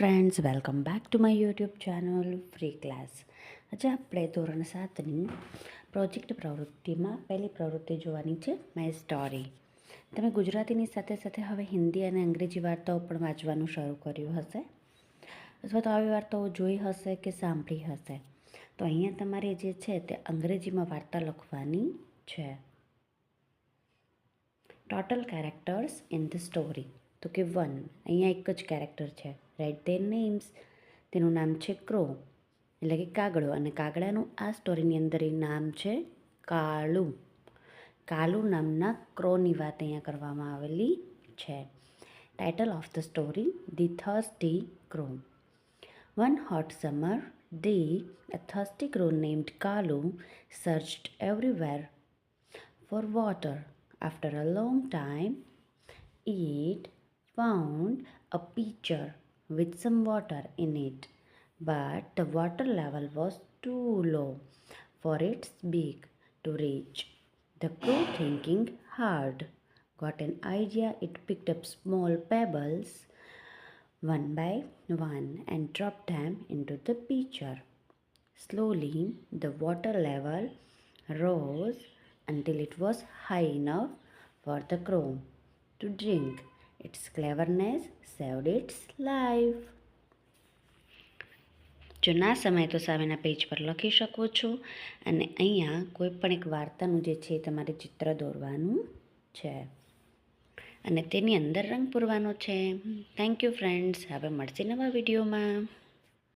Friends, welcome back to my YouTube channel free class. આજે આપણે ધોરણ 7ની પ્રોજેક્ટ પ્રવૃત્તિમાં પહેલી પ્રવૃત્તિ જોવાની છે, માય સ્ટોરી. તમે ગુજરાતીની સાથે સાથે હવે હિન્દી અને અંગ્રેજી વાર્તાઓ પણ વાંચવાનું શરૂ કર્યું હશે, અથવા તો આવી વાર્તાઓ જોઈ હશે કે સાંભળી હશે. તો અહીંયા તમારે જે છે તે અંગ્રેજીમાં વાર્તા લખવાની છે. Total characters in the story. તો કે 1, અહીંયા એક જ કેરેક્ટર છે. Write their names. તેનું નામ છે ક્રો, એટલે કે કાગડો, અને કાગડાનું આ સ્ટોરીની અંદર એ નામ છે કાળુ. કાલુ નામના ક્રોની વાત અહીંયા કરવામાં આવેલી છે. Title of the story, the thirsty crow. One hot summer day, a thirsty crow named Kalu searched everywhere for water. After a long time, it found a pitcher with some water in it, but the water level was too low for its beak to reach. The crow, thinking hard, got an idea. It picked up small pebbles one by one and dropped them into the pitcher. Slowly, the water level rose until it was high enough for the crow to drink. Its cleverness saved its life. જો ના સમય તો સામેના page પર લખી શકો છો, અને અહીંયા કોઈ પણ એક વાર્તાનું જે છે તમારે ચિત્ર દોરવાનું છે અને તેની અંદર રંગ પૂરવાનો છે. Thank you friends. હવે મળશે નવા વિડીયોમાં.